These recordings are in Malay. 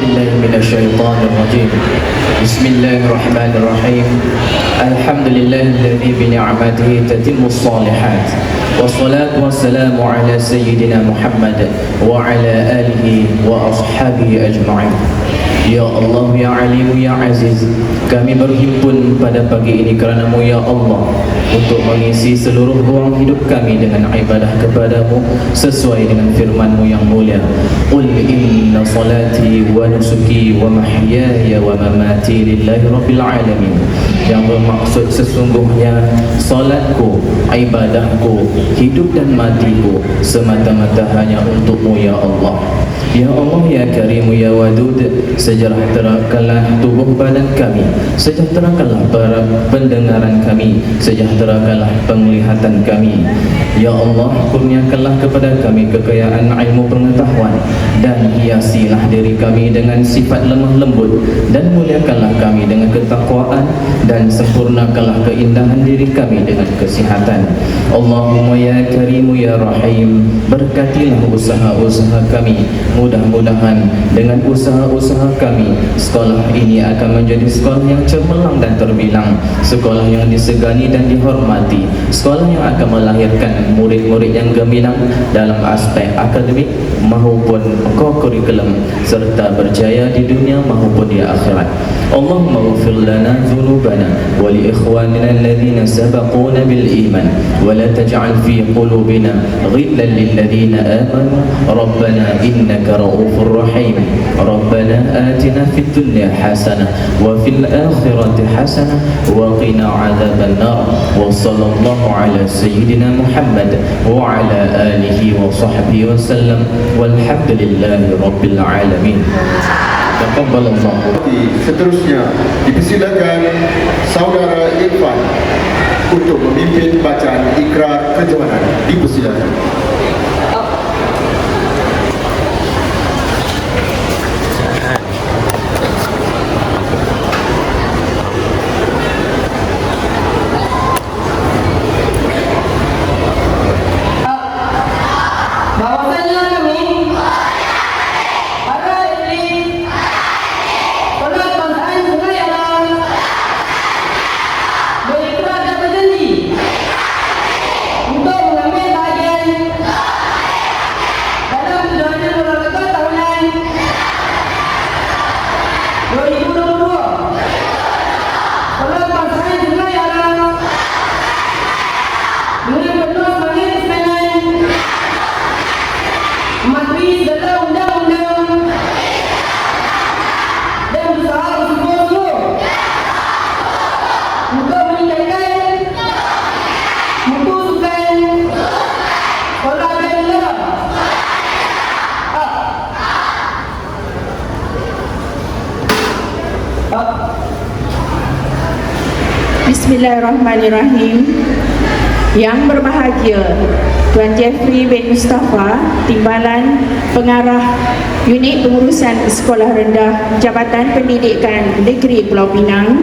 بالله من الشيطان الرجيم. بسم الله الرحمن الرحيم. الحمد لله الذي بنعمته تتم الصالحات، والصلاة والسلام على سيدنا محمد وعلى آله وأصحابه أجمعين. Ya Allah, Ya Alim, Ya Aziz, kami berhimpun pada pagi ini kerana-Mu ya Allah, untuk mengisi seluruh ruang hidup kami dengan ibadah kepadamu sesuai dengan firman-Mu yang mulia. Qul inna salati wa nusuki wa mahyaya wa mamati lillahi rabbil alamin. Yang bermaksud sesungguhnya salatku, ibadahku, hidup dan matiku semata-mata hanya untuk-Mu ya Allah. Ya Allah, Ya Karim, Ya Wadud, sejahterakanlah tubuh badan kami, sejahterakanlah para pendengaran kami, sejahterakanlah penglihatan kami. Ya Allah, kurniakanlah kepada kami kekayaan ilmu pengetahuan, dan hiasilah diri kami dengan sifat lemah lembut, dan muliakanlah kami dengan ketakwaan, dan sempurnakanlah keindahan diri kami dengan kesihatan. Allahumma Ya Karim, Ya Rahim, berkatilah usaha-usaha kami. Mudah-mudahan dengan usaha-usaha kami, sekolah ini akan menjadi sekolah yang cemerlang dan terbilang, sekolah yang disegani dan dihormati, sekolah yang akan melahirkan murid-murid yang gemilang dalam aspek akademik maupun co-curriculum, serta berjaya di dunia maupun di akhirat. Allahumma ighfir lana dhunubana wa li ikhwanina alladhina sabaquna bil iman, wa la taj'al fi qulubina ghillan lil ladzina amanu rabbana innaka ra'ufur rahim. Rabbana atina fid dunya hasanah wa fil akhirati hasanah wa qina 'adzaban nar. Wa sallallahu ala sayyidina Muhammad wa ala alihi wa sahbihi wa sallam, walhamdulillahi rabbil alamin. Taqabbalallahu. Seterusnya dipersilakan saudara Irfan untuk memimpin bacaan ikrar kejohanan. Dipersilakan. Bismillahirrahmanirrahim. Yang berbahagia Tuan Jeffrey bin Mustafa, Timbalan Pengarah Unit Pengurusan Sekolah Rendah Jabatan Pendidikan Negeri Pulau Pinang.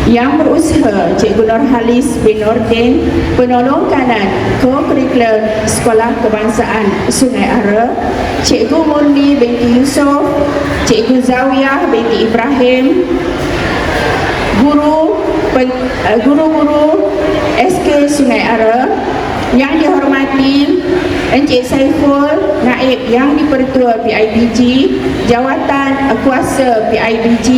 Yang berusaha Cikgu Nurhalis bin Nordin, Penolong Kanan Co-Curricular Sekolah Kebangsaan Sungai Ara. Cikgu Murni binti Yusof, Cikgu Zawiyah binti Ibrahim, guru-guru SK Sungai Ara. Yang dihormati Encik Saiful, Naib Yang di-Pertua PIBG, Jawatan Kuasa PIBG,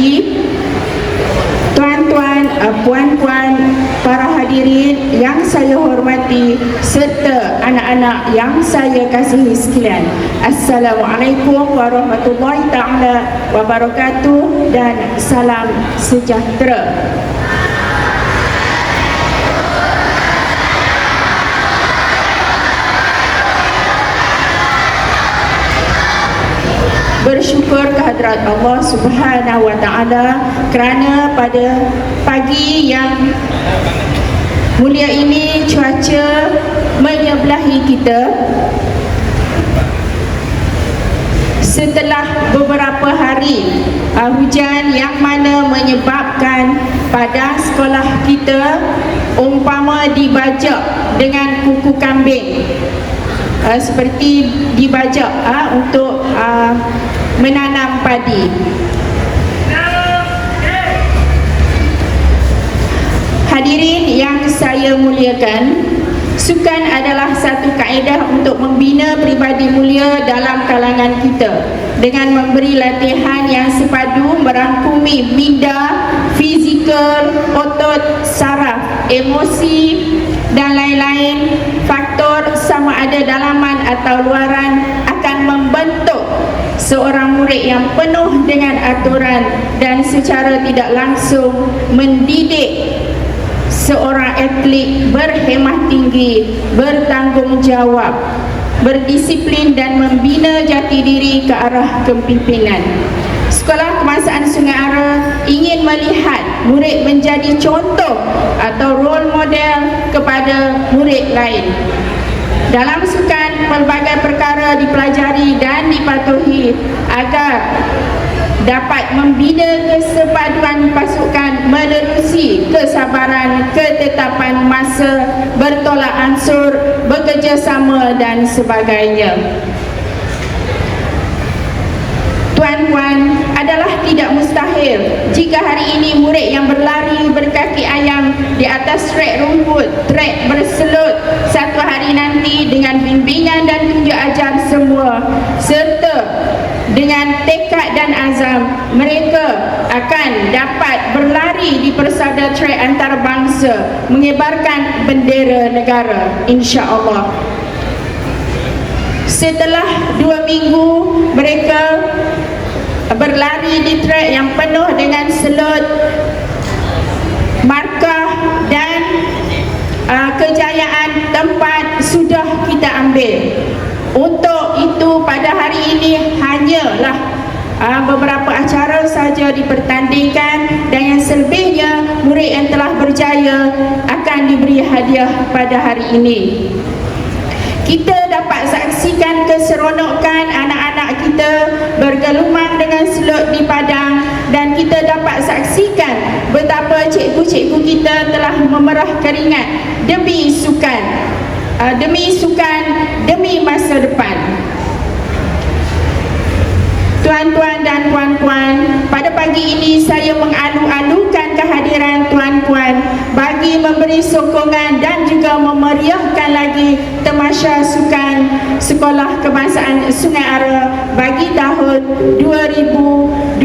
tuan-tuan, puan-puan, para hadirin yang saya hormati, serta anak-anak yang saya kasihi sekalian. Assalamualaikum warahmatullahi ta'ala wabarakatuh, dan salam sejahtera. Bersyukur kehadrat Allah Subhanahu wa Ta'ala kerana pada pagi yang mulia ini cuaca menyebelahi kita. Setelah beberapa hari hujan yang mana menyebabkan pada sekolah kita umpama dibajak dengan kuku kambing, seperti dibajak untuk menanam padi. Hadirin yang saya muliakan, sukan adalah satu kaedah untuk membina pribadi mulia dalam kalangan kita dengan memberi latihan yang sepadu merangkumi minda, fizikal, otot, saraf, emosi dan lain-lain. Faktor sama ada dalaman atau luaran akan membentuk seorang murid yang penuh dengan aturan dan secara tidak langsung mendidik seorang atlet berhemah tinggi, bertanggungjawab, berdisiplin dan membina jati diri ke arah kepimpinan. Sekolah Kebangsaan Sungai Ara ingin melihat murid menjadi contoh atau role model kepada murid lain. Dalam sukan, pelbagai perkara dipelajari dan dipatuhi agar dapat membina kesepaduan pasukan, menerusi kesabaran, ketetapan masa, bertolak ansur, bekerjasama dan sebagainya. Tuan-tuan, adalah tidak mustahil jika hari ini murid yang berlari berkaki ayam di atas trek rumput, trek berselut, satu hari nanti dengan bimbingan dan tunjuk ajar semua serta dengan tekad dan azam, mereka akan dapat berlari di persada trek antarabangsa mengibarkan bendera negara, insya-Allah. Setelah 2 minggu mereka berlari di trek yang penuh dengan selut, markah dan kejayaan tempat sudah kita ambil. Untuk itu pada hari ini hanyalah beberapa acara saja dipertandingkan dan yang selebihnya murid yang telah berjaya akan diberi hadiah pada hari ini. Kita dapat saksikan keseronokan anak-anak kita bergelumang dengan selut di padang dan kita dapat saksikan betapa cikgu-cikgu kita telah memerah keringat demi sukan, demi masa depan. Tuan-tuan dan puan-puan, pada pagi ini saya mengalu-alukan kehadiran tuan-tuan bagi memberi sokongan dan juga memeriahkan lagi tamasya sukan Sekolah Kebangsaan Sungai Ara bagi tahun 2022.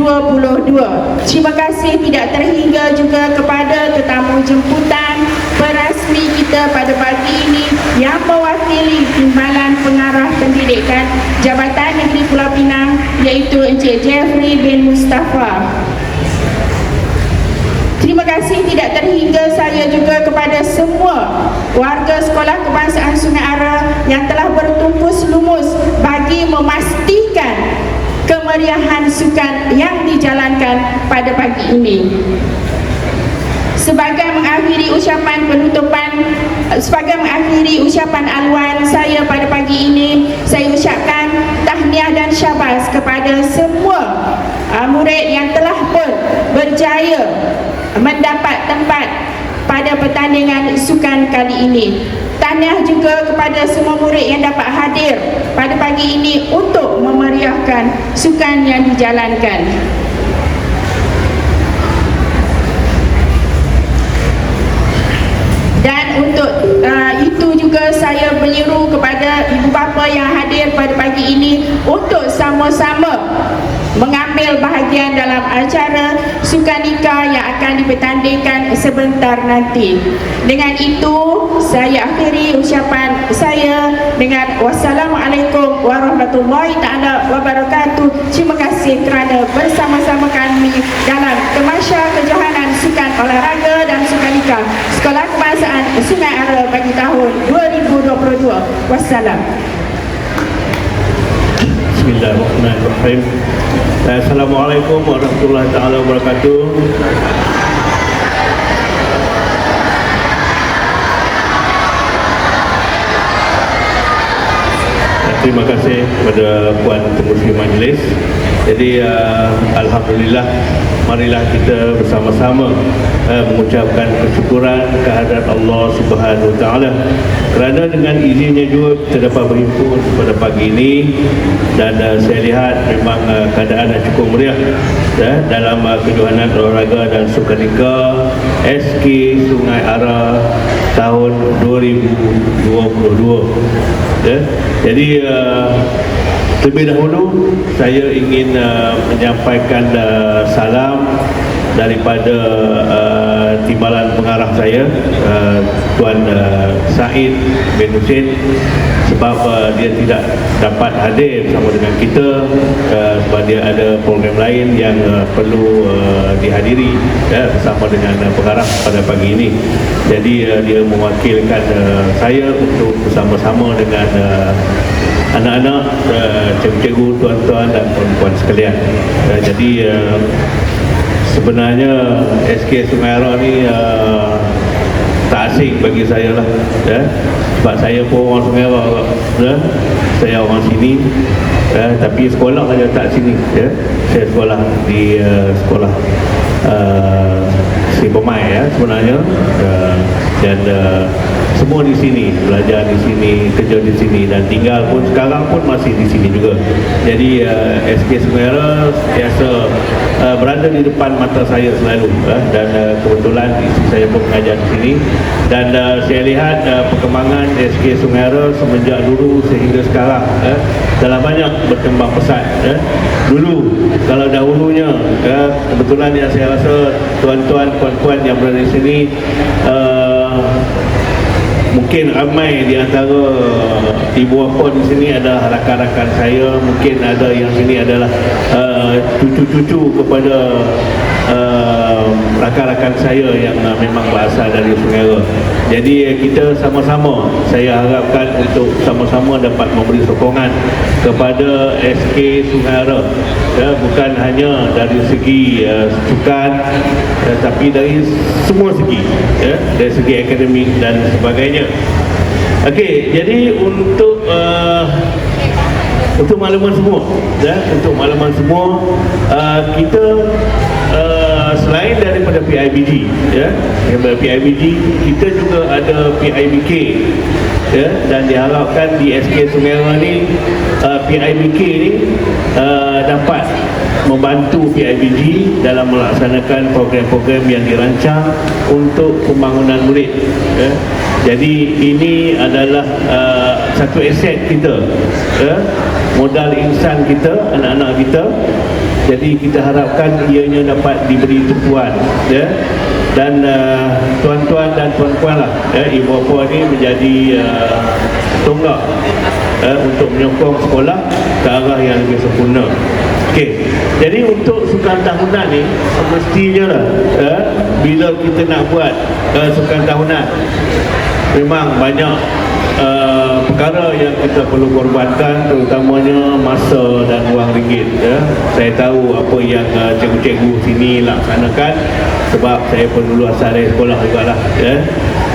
Terima kasih tidak terhingga juga kepada tetamu jemputan perasmi kita pada pagi ini yang mewakili Timbalan Pengarah Pendidikan Jabatan Negeri Pulau Pinang, iaitu Encik Jeffrey bin Mustafa. Terima kasih tidak terhingga saya juga kepada semua warga Sekolah Kebangsaan Sungai Ara yang telah bertumpus lumus bagi memastikan kemeriahan sukan yang dijalankan pada pagi ini. Sebagai mengakhiri ucapan aluan saya pada pagi ini, saya ucapkan tahniah dan syabas kepada semua murid yang telah pun berjaya mendapat tempat pada pertandingan sukan kali ini. Tahniah juga kepada semua murid yang dapat hadir pada pagi ini untuk memeriahkan sukan yang dijalankan. Dan untuk itu juga saya menyeru kepada ibu bapa yang hadir pada pagi ini untuk sama-sama mengambil bahagian dalam acara sukanika yang akan dipertandingkan sebentar nanti. Dengan itu saya akhiri ucapan saya dengan wassalamualaikum warahmatullahi taala wabarakatuh. Terima kasih kerana bersama-sama kami dalam tamasya kejohanan sukan olahraga dan sukanika Sekolah Kebangsaan Sungai Ara bagi tahun 2022. Wassalam. Bismillahirrahmanirrahim. Assalamualaikum warahmatullahi taala wabarakatuh. Terima kasih kepada Puan Pengerusi Majlis Jadi alhamdulillah, marilah kita bersama-sama mengucapkan kesyukuran kehadrat Allah Subhanahu Wa Taala kerana dengan izinnya juga kita dapat berhimpun pada pagi ini. Dan saya lihat memang keadaan cukup meriah dalam kejohanan olahraga dan sukaneka SK Sungai Ara tahun 2022. Jadi terlebih dahulu saya ingin menyampaikan salam daripada timbalan pengarah saya, Tuan Said bin Husin, sebab dia tidak dapat hadir bersama dengan kita sebab dia ada program lain yang perlu dihadiri bersama dengan pengarah pada pagi ini. Jadi dia mewakilkan saya untuk bersama-sama dengan anak-anak, cikgu-cikgu, tuan-tuan dan puan-puan sekalian. Jadi sebenarnya SK Sungai Ara ni tak asing bagi saya lah, sebab saya pun orang Sungai Ara, saya orang sini, tapi sekolah saja tak sini. Saya sekolah di sekolah Sipomai sebenarnya, dan semua di sini, belajar di sini, kerja di sini, dan tinggal pun sekarang pun masih di sini juga. Jadi SK Sungai Ara biasa berada di depan mata saya selalu, dan kebetulan isteri saya pun mengajar di sini. Dan saya lihat perkembangan SK Sungai Ara semenjak dulu sehingga sekarang telah banyak berkembang pesat. Dulu, kalau dahulunya, kebetulan yang saya rasa tuan-tuan, puan-puan yang berada di sini mungkin ramai di antara ibu bapa di sini adalah rakan-rakan saya, mungkin ada yang sini adalah cucu-cucu kepada rakan-rakan saya yang memang berasal dari Sungai Ara. Jadi kita sama-sama, saya harapkan untuk sama-sama dapat memberi sokongan kepada SK Sungai Ara, bukan hanya dari segi sukan, tapi dari semua segi, dari segi akademik dan sebagainya. Okey, jadi untuk makluman semua, untuk makluman semua, kita selain daripada PIBG, daripada PIBG, kita juga ada PIBK, dan diharapkan di SK Sungai Ara ni, PIBK ni dapat membantu PIBG dalam melaksanakan program-program yang dirancang untuk pembangunan murid. Jadi ini adalah satu aset kita, modal insan kita, anak-anak kita. Jadi kita harapkan ianya dapat diberi tumpuan, dan tuan-tuan dan puan-puan lah, ibu bapa ni menjadi tonggak untuk menyokong sekolah ke arah yang lebih sempurna. Okey, jadi untuk sukan tahunan ni semestinya lah, bila kita nak buat sukan tahunan, memang banyak perkara yang kita perlu korbankan, terutamanya masa dan wang ringgit. Saya tahu apa yang cikgu-cikgu sini laksanakan, sebab saya pun dulu asal dari sekolah jugalah.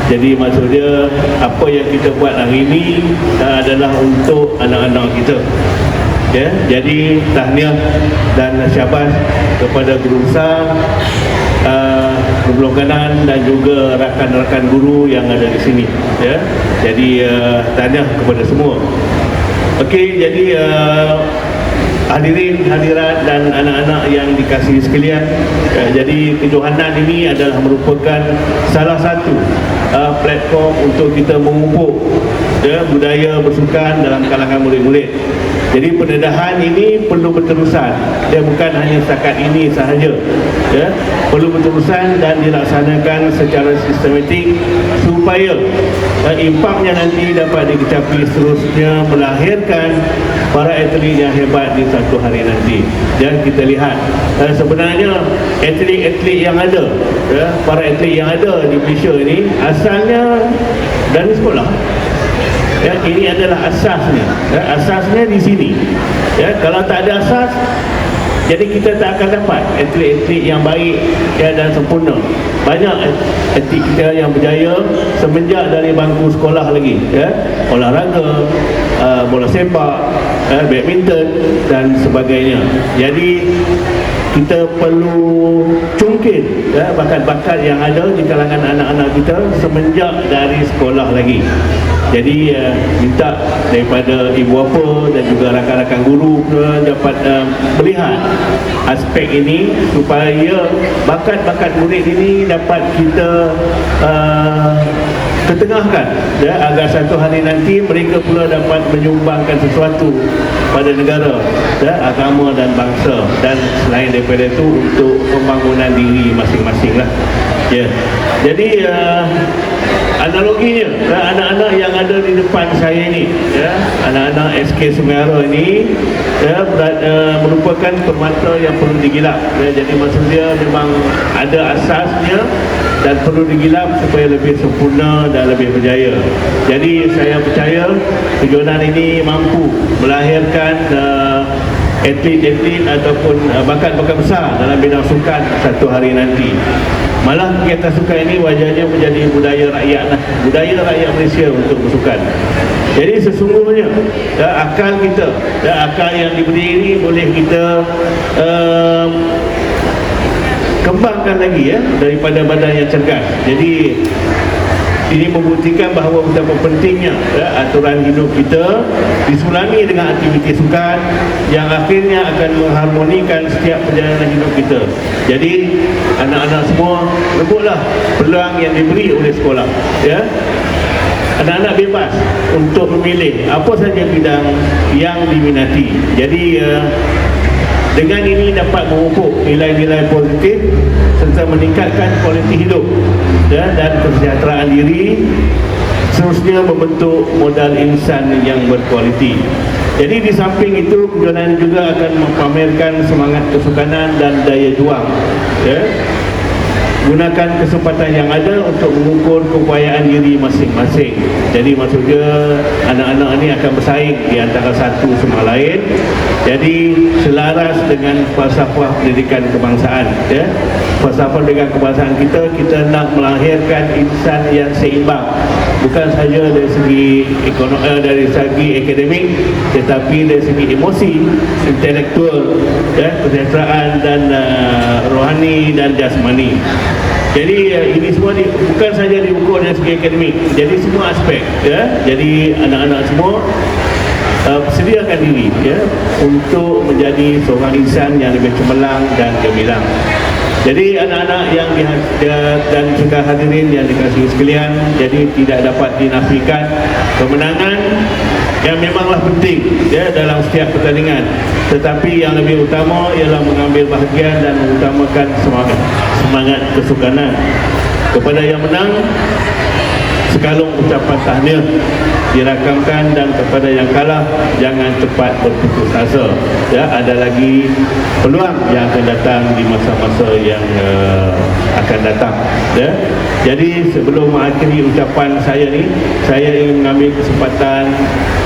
Jadi maksudnya apa yang kita buat hari ini adalah untuk anak-anak kita. Jadi tahniah dan syabas kepada guru besar, guru kanan dan juga rakan-rakan guru yang ada di sini. Jadi tahniah kepada semua. Okey, jadi hadirin, hadirat dan anak-anak yang dikasihi sekalian, jadi kejohanan ini adalah merupakan salah satu platform untuk kita memupuk budaya bersukan dalam kalangan murid-murid. Jadi pendedahan ini perlu berterusan, dia bukan hanya setakat ini sahaja, perlu berterusan dan dilaksanakan secara sistematik supaya impaknya nanti dapat dikecapi, seterusnya melahirkan para atlet yang hebat di satu hari nanti. Dan kita lihat sebenarnya atlet-atlet yang ada, para atlet yang ada di Malaysia ini asalnya dari sekolah. Ini adalah asasnya, asasnya di sini. Kalau tak ada asas, jadi kita tak akan dapat atlet-atlet yang baik dan sempurna. banyak atlet kita yang berjaya semenjak dari bangku sekolah lagi, ya, olahraga, bola sepak, badminton dan sebagainya. Jadi kita perlu cungkil, ya, bakat-bakat yang ada di kalangan anak-anak kita semenjak dari sekolah lagi. Jadi minta daripada ibu bapa dan juga rakan-rakan guru dapat melihat aspek ini supaya bakat-bakat murid ini dapat kita ketengahkan, ya, agar satu hari nanti mereka pula dapat menyumbangkan sesuatu pada negara, ya, agama dan bangsa, dan selain daripada itu untuk pembangunan diri masing-masing lah, ya. Jadi analoginya, anak-anak yang ada di depan saya ini, ya, anak-anak SK Sungai ini, ya, merupakan permata yang perlu digilap, ya. Jadi maksud dia memang ada asasnya dan perlu digilap supaya lebih sempurna dan lebih berjaya. Jadi saya percaya kejohanan ini mampu melahirkan atlet-atlet ataupun bakat-bakat besar dalam bidang sukan satu hari nanti. Malah kegiatan sukan ini wajahnya menjadi budaya rakyat lah, budaya rakyat Malaysia untuk bersukan. Jadi sesungguhnya akal kita, akal yang diberi ini boleh kita kembangkan lagi, ya, daripada badan yang cergas. Jadi ini membuktikan bahawa betapa pentingnya, ya, aturan hidup kita disulami dengan aktiviti sukan yang akhirnya akan mengharmonikan setiap perjalanan hidup kita. Jadi anak-anak semua rebutlah peluang yang diberi oleh sekolah, ya. Anak-anak bebas untuk memilih apa saja bidang yang diminati. Jadi dengan ini dapat memupuk nilai-nilai positif serta meningkatkan kualiti hidup, ya, dan kesejahteraan diri, seterusnya membentuk modal insan yang berkualiti. Jadi di samping itu, kejohanan juga akan mempamerkan semangat kesukanan dan daya juang, ya. Gunakan kesempatan yang ada untuk mengukur keupayaan diri masing-masing. Jadi maksudnya anak-anak ini akan bersaing di antara satu sama lain. Jadi selaras dengan falsafah pendidikan kebangsaan, ya. Falsafah pendidikan kebangsaan kita nak melahirkan insan yang seimbang, bukan saja dari segi ekonomi, dari segi akademik, tetapi dari segi emosi, intelektual, ya, kesejahteraan dan rohani dan jasmani. Jadi ini semua bukan saja diukur dari segi akademik, jadi semua aspek, ya. Jadi anak-anak semua sediakan diri, ya, untuk menjadi seorang insan yang lebih cemerlang dan gemilang. Jadi anak-anak yang dan juga hadirin yang dikasihi sekalian, jadi tidak dapat dinafikan kemenangan yang memanglah penting, ya, dalam setiap pertandingan, tetapi yang lebih utama ialah mengambil bahagian dan mengutamakan semangat kesukanan. Kepada yang menang, sekalung ucapan tahniah dirakamkan, dan kepada yang kalah jangan cepat berputus asa, ya. Ada lagi peluang yang akan datang di masa-masa yang akan datang, ya. Jadi sebelum mengakhiri ucapan saya ni, saya ingin mengambil kesempatan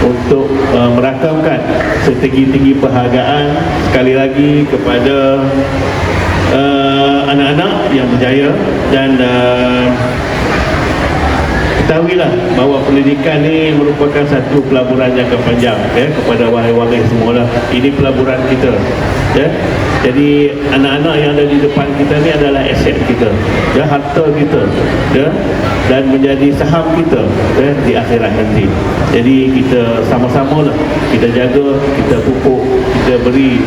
untuk merakamkan setinggi-tinggi penghargaan sekali lagi kepada anak-anak yang berjaya. Dan ketahuilah bahawa pendidikan ni merupakan satu pelaburan jangka panjang, ya, kepada waris-waris semualah. Ini pelaburan kita, ya. Jadi anak-anak yang ada di depan kita ni adalah aset kita, ya, harta kita, ya, dan menjadi saham kita, ya, di akhirat nanti. Jadi kita sama-sama lah kita jaga, kita pupuk, kita beri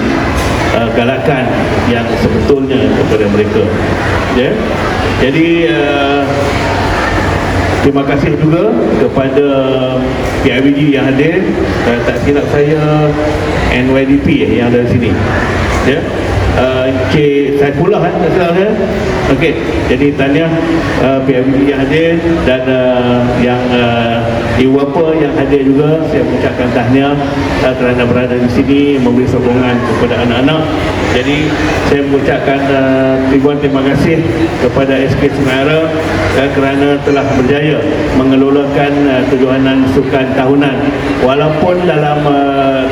galakan yang sebetulnya kepada mereka, ya. Jadi terima kasih juga kepada PIBG yang hadir. Tak silap saya NYDP yang ada di sini, ya. Cik Saifullah, tak silap saya. Okey, jadi tahniah PIBG yang hadir dan yang ibu bapa yang hadir juga, saya mengucapkan tahniah kerana berada di sini memberi sokongan kepada anak-anak. Jadi saya mengucapkan ribuan terima kasih kepada SK Sungai Ara kerana telah berjaya mengelolakan kejohanan sukan tahunan. Walaupun dalam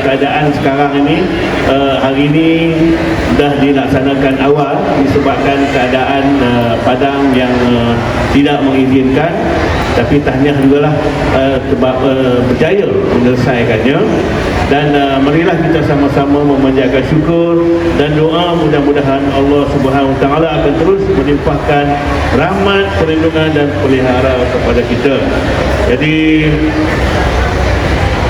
keadaan sekarang ini, hari ini dah dilaksanakan awal disebabkan keadaan padang yang tidak mengizinkan, tapi tahniah jugalah berjaya menyelesaikannya. Dan marilah kita sama-sama memanjatkan syukur dan doa, mudah-mudahan Allah Subhanahu Wa Taala akan terus melimpahkan rahmat, perlindungan dan pelihara kepada kita. Jadi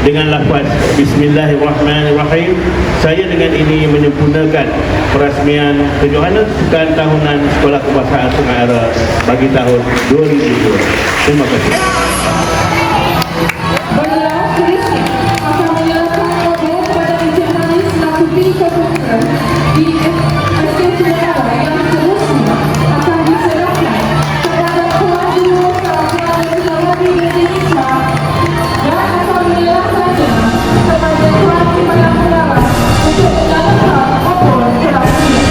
dengan lafaz Bismillahirrahmanirrahim, saya dengan ini menyempurnakan perasmian kejohanan sukan tahunan Sekolah Kebangsaan Sungai Ara bagi tahun 2002. Terima kasih. Baiklah, seterusnya akan menyerahkan model kepada jurnalis Nakuti Komputer di SK Sungai Ara yang seterusnya akan diserahkan kepada Tuan Guru Sarjana Teknologi Indonesia dan akan menyerahkannya kepada Tuan Timbalan Negara untuk menjalankan obor terakhir.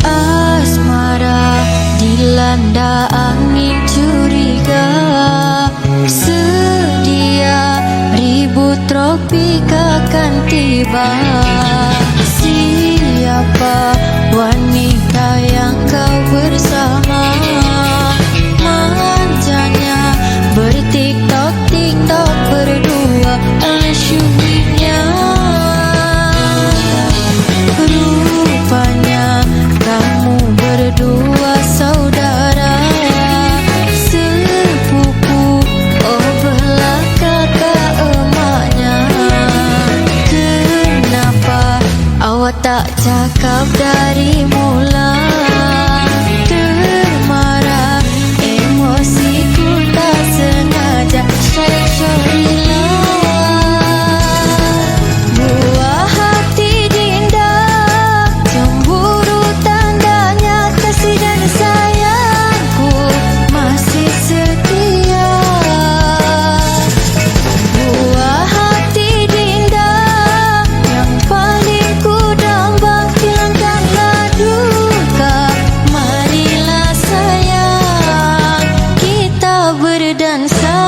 Asmara dilanda angin curiga, sedia ribut tropik akan tiba. Siapa wanita yang kau bersama? Manjanya bertiktok berdua, asyiknya. Rupanya kamu berdua saudara sepupu, oh belah kakak emaknya. Kenapa awak tak cakap dari mula? Termarah emosiku tak sengaja. Sorry buah hati dinda, cemburu tandanya, kasih dan sayangku masih setia. Buah hati dinda yang paling ku dambang, hilangkanlah duka, marilah sayang kita berdansa.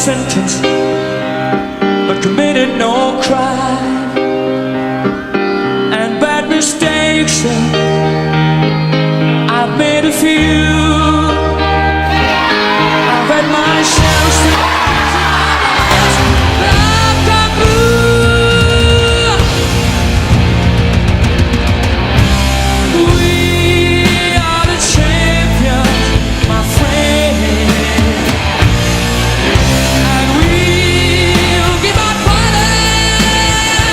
sentence, but committed no crime. And bad mistakes, I've made a few. I've had my shares to black and blue. We are the champions, my friend. And we'll keep on fighting.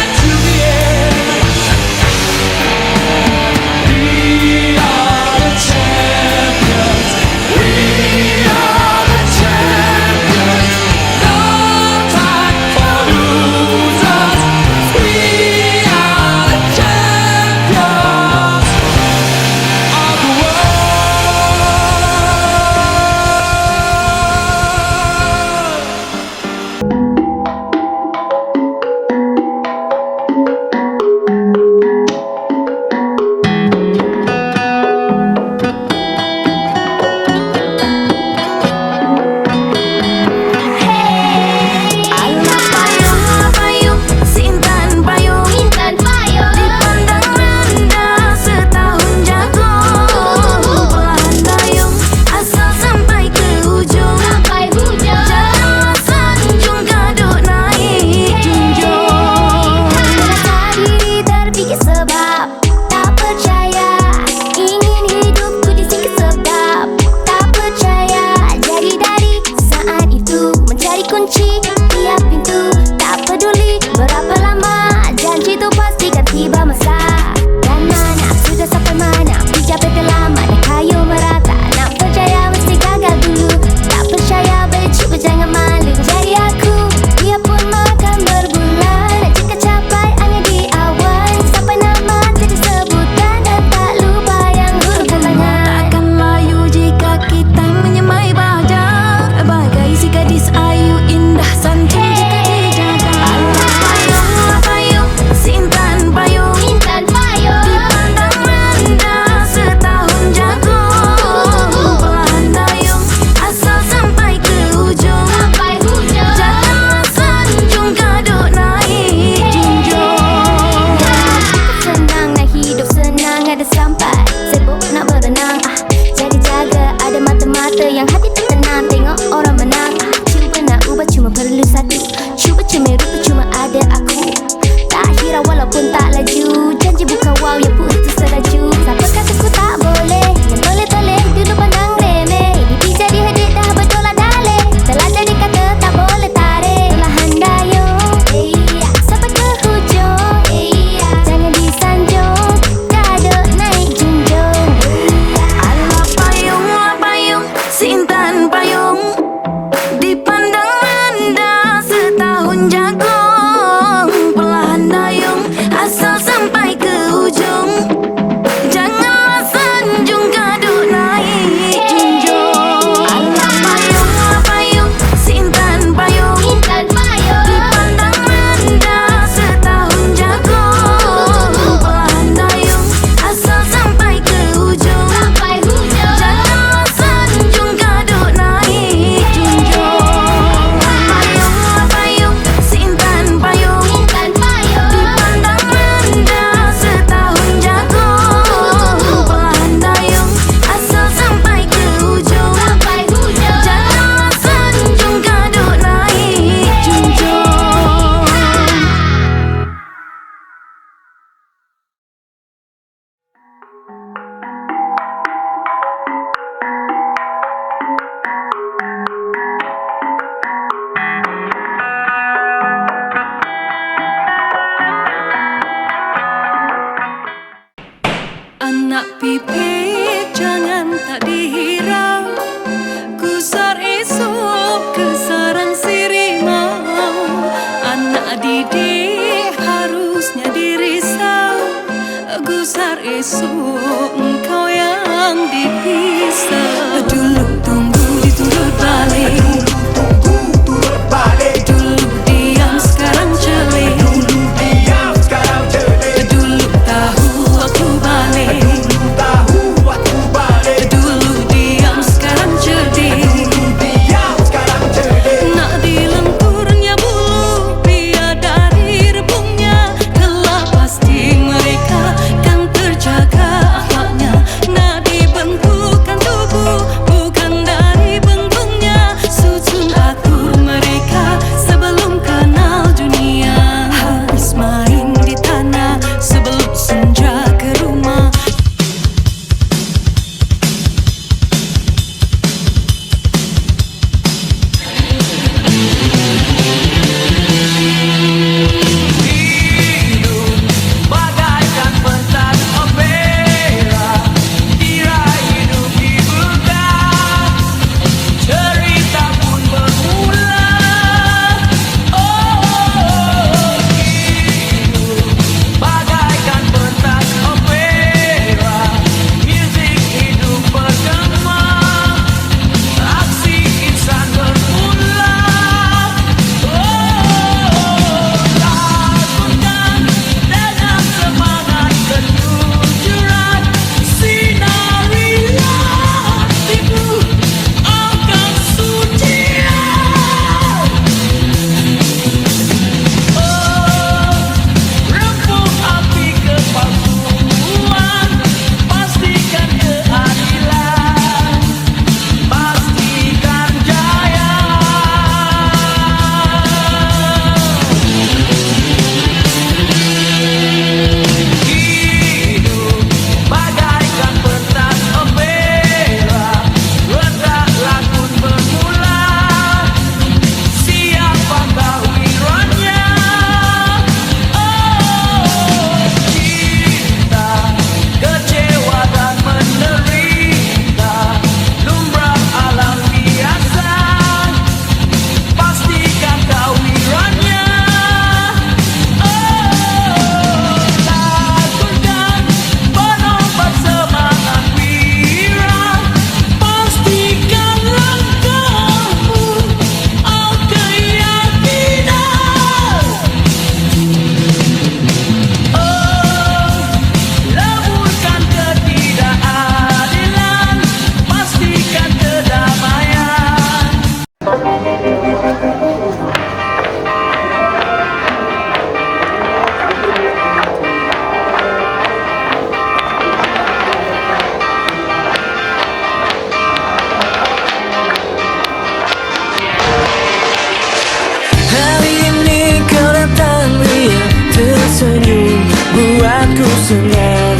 senang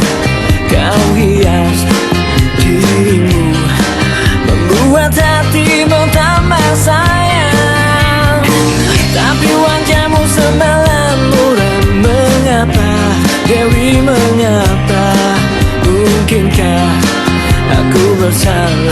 kau hias dirimu, membuat hatimu tambah sayang. Tapi wajahmu semalam muram. Mengapa Dewi, mengapa? Mungkinkah aku bersalah?